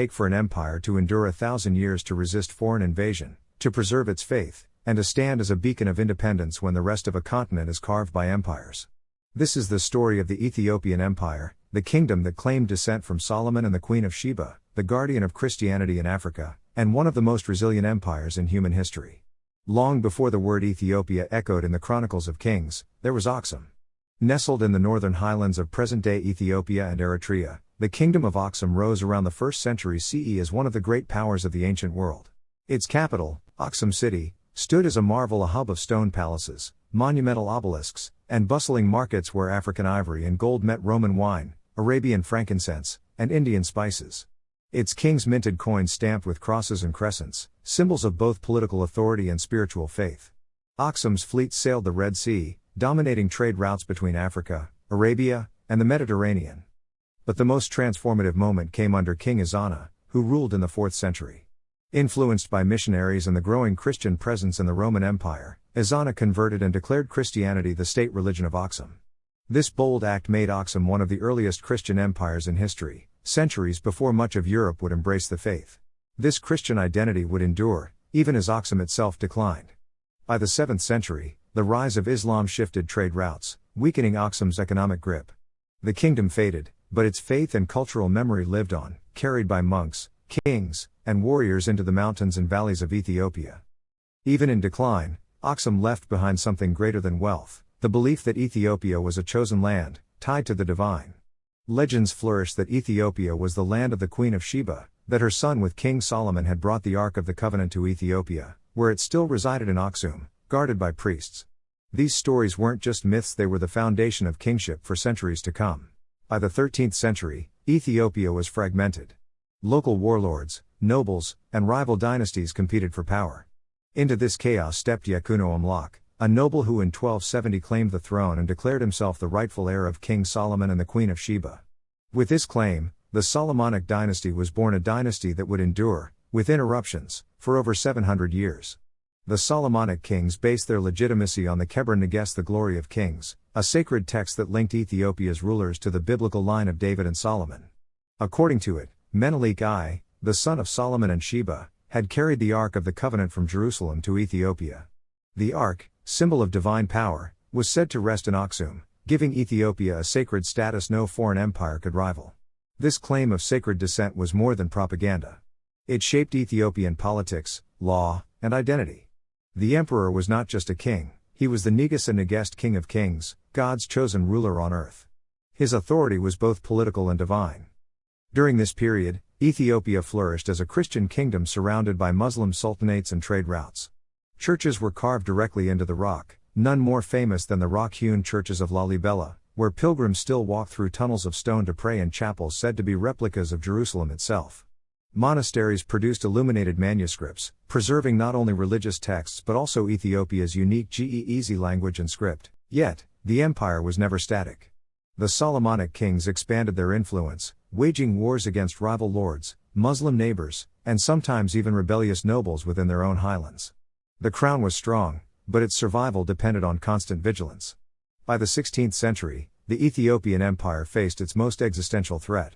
take for an empire to endure 1,000 years to resist foreign invasion, to preserve its faith, and to stand as a beacon of independence when the rest of a continent is carved by empires. This is the story of the Ethiopian Empire, the kingdom that claimed descent from Solomon and the Queen of Sheba, the guardian of Christianity in Africa, and one of the most resilient empires in human history. Long before the word Ethiopia echoed in the Chronicles of Kings, there was Aksum. Nestled in the northern highlands of present-day Ethiopia and Eritrea, the Kingdom of Aksum rose around the 1st century CE as one of the great powers of the ancient world. Its capital, Aksum city, stood as a marvel, a hub of stone palaces, monumental obelisks, and bustling markets where African ivory and gold met Roman wine, Arabian frankincense, and Indian spices. Its kings minted coins stamped with crosses and crescents, symbols of both political authority and spiritual faith. Aksum's fleet sailed the Red Sea, dominating trade routes between Africa, Arabia, and the Mediterranean. But the most transformative moment came under King Ezana, who ruled in the 4th century. Influenced by missionaries and the growing Christian presence in the Roman Empire, Ezana converted and declared Christianity the state religion of Aksum. This bold act made Aksum one of the earliest Christian empires in history, centuries before much of Europe would embrace the faith. This Christian identity would endure, even as Aksum itself declined. By the 7th century, the rise of Islam shifted trade routes, weakening Aksum's economic grip. The kingdom faded, but its faith and cultural memory lived on, carried by monks, kings, and warriors into the mountains and valleys of Ethiopia. Even in decline, Aksum left behind something greater than wealth, the belief that Ethiopia was a chosen land, tied to the divine. Legends flourished that Ethiopia was the land of the Queen of Sheba, that her son with King Solomon had brought the Ark of the Covenant to Ethiopia, where it still resided in Aksum, guarded by priests. These stories weren't just myths, they were the foundation of kingship for centuries to come. By the 13th century, Ethiopia was fragmented. Local warlords, nobles, and rival dynasties competed for power. Into this chaos stepped Yakuno Amlak, a noble who in 1270 claimed the throne and declared himself the rightful heir of King Solomon and the Queen of Sheba. With this claim, the Solomonic Dynasty was born, a dynasty that would endure, with interruptions, for over 700 years. The Solomonic kings based their legitimacy on the Kebra, Nagast, the Glory of Kings, a sacred text that linked Ethiopia's rulers to the biblical line of David and Solomon. According to it, Menelik I, the son of Solomon and Sheba, had carried the Ark of the Covenant from Jerusalem to Ethiopia. The Ark, symbol of divine power, was said to rest in Aksum, giving Ethiopia a sacred status no foreign empire could rival. This claim of sacred descent was more than propaganda. It shaped Ethiopian politics, law, and identity. The emperor was not just a king, he was the Nagast and Nagast, King of Kings, God's chosen ruler on earth. His authority was both political and divine. During this period, Ethiopia flourished as a Christian kingdom surrounded by Muslim sultanates and trade routes. Churches were carved directly into the rock, none more famous than the rock-hewn churches of Lalibela, where pilgrims still walk through tunnels of stone to pray, and chapels said to be replicas of Jerusalem itself. Monasteries produced illuminated manuscripts, preserving not only religious texts but also Ethiopia's unique Ge'ez language and script. Yet, the empire was never static. The Solomonic kings expanded their influence, waging wars against rival lords, Muslim neighbors, and sometimes even rebellious nobles within their own highlands. The crown was strong, but its survival depended on constant vigilance. By the 16th century, the Ethiopian Empire faced its most existential threat.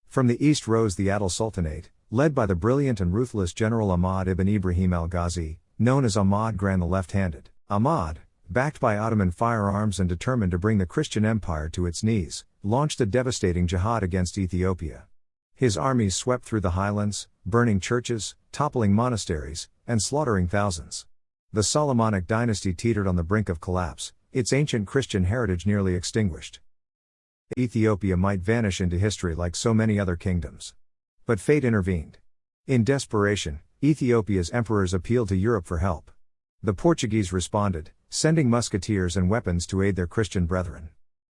From the east rose the Adal Sultanate, led by the brilliant and ruthless general Ahmad ibn Ibrahim al-Ghazi, known as Ahmad Gragn the Left-Handed. Ahmad, backed by Ottoman firearms and determined to bring the Christian empire to its knees, launched a devastating jihad against Ethiopia. His armies swept through the highlands, burning churches, toppling monasteries, and slaughtering thousands. The Solomonic dynasty teetered on the brink of collapse, its ancient Christian heritage nearly extinguished. Ethiopia might vanish into history like so many other kingdoms. But fate intervened. In desperation, Ethiopia's emperors appealed to Europe for help. The Portuguese responded, sending musketeers and weapons to aid their Christian brethren.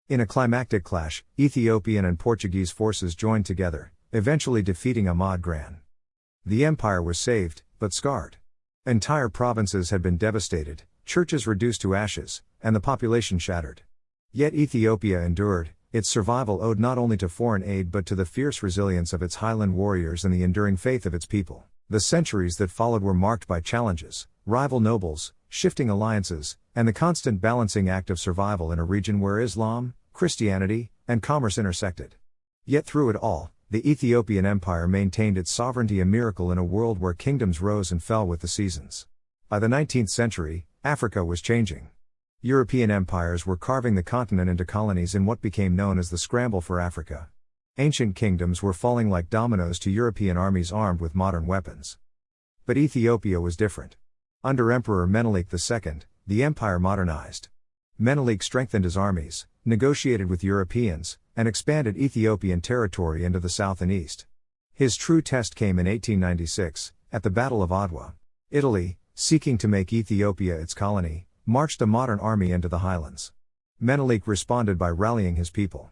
In a climactic clash, Ethiopian and Portuguese forces joined together, eventually defeating Ahmad Gragn. The empire was saved, but scarred. Entire provinces had been devastated, churches reduced to ashes, and the population shattered. Yet Ethiopia endured. Its survival owed not only to foreign aid but to the fierce resilience of its highland warriors and the enduring faith of its people. The centuries that followed were marked by challenges, rival nobles, shifting alliances, and the constant balancing act of survival in a region where Islam, Christianity, and commerce intersected. Yet through it all, the Ethiopian Empire maintained its sovereignty, a miracle in a world where kingdoms rose and fell with the seasons. By the 19th century, Africa was changing. European empires were carving the continent into colonies in what became known as the Scramble for Africa. Ancient kingdoms were falling like dominoes to European armies armed with modern weapons. But Ethiopia was different. Under Emperor Menelik II, the empire modernized. Menelik strengthened his armies, negotiated with Europeans, and expanded Ethiopian territory into the south and east. His true test came in 1896, at the Battle of Adwa. Italy, seeking to make Ethiopia its colony, marched a modern army into the highlands. Menelik responded by rallying his people.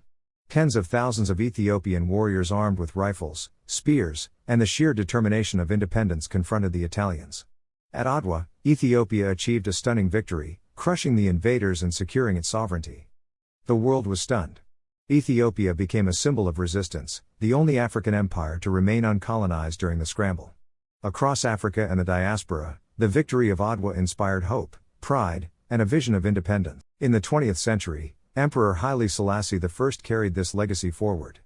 Tens of thousands of Ethiopian warriors armed with rifles, spears, and the sheer determination of independence confronted the Italians. At Adwa, Ethiopia achieved a stunning victory, crushing the invaders and securing its sovereignty. The world was stunned. Ethiopia became a symbol of resistance, the only African empire to remain uncolonized during the scramble. Across Africa and the diaspora, the victory of Adwa inspired hope, pride, and a vision of independence. In the 20th century, Emperor Haile Selassie I carried this legacy forward.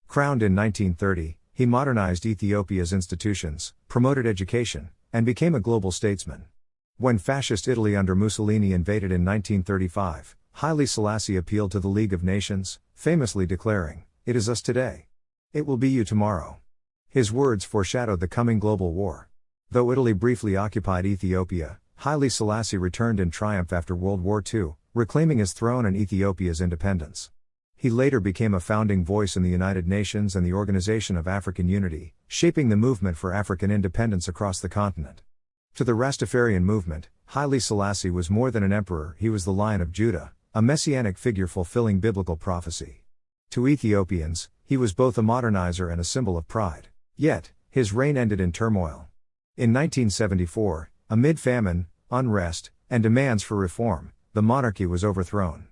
Crowned in 1930, he modernized Ethiopia's institutions, promoted education, and became a global statesman. When fascist Italy under Mussolini invaded in 1935, Haile Selassie appealed to the League of Nations, famously declaring, "It is us today. It will be you tomorrow." His words foreshadowed the coming global war. Though Italy briefly occupied Ethiopia, Haile Selassie returned in triumph after World War II, reclaiming his throne and Ethiopia's independence. He later became a founding voice in the United Nations and the Organization of African Unity, shaping the movement for African independence across the continent. To the Rastafarian movement, Haile Selassie was more than an emperor, he was the Lion of Judah, a messianic figure fulfilling biblical prophecy. To Ethiopians, he was both a modernizer and a symbol of pride. Yet, his reign ended in turmoil. In 1974, amid famine, unrest, and demands for reform, the monarchy was overthrown.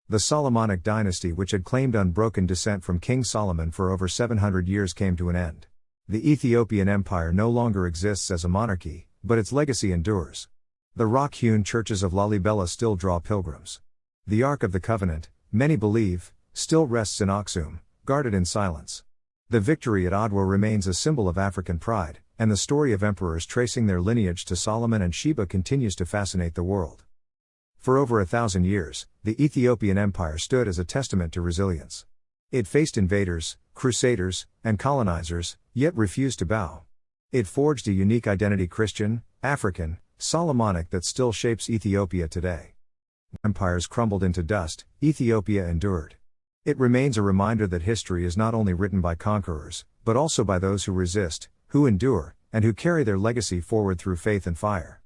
The Solomonic Dynasty, which had claimed unbroken descent from King Solomon for over 700 years, came to an end. The Ethiopian Empire no longer exists as a monarchy, but its legacy endures. The rock-hewn churches of Lalibela still draw pilgrims. The Ark of the Covenant, many believe, still rests in Aksum, guarded in silence. The victory at Adwa remains a symbol of African pride, and the story of emperors tracing their lineage to Solomon and Sheba continues to fascinate the world. For over 1,000 years, the Ethiopian Empire stood as a testament to resilience. It faced invaders, crusaders, and colonizers, yet refused to bow. It forged a unique identity, Christian, African, Solomonic, that still shapes Ethiopia today. Empires crumbled into dust, Ethiopia endured. It remains a reminder that history is not only written by conquerors, but also by those who resist, who endure, and who carry their legacy forward through faith and fire.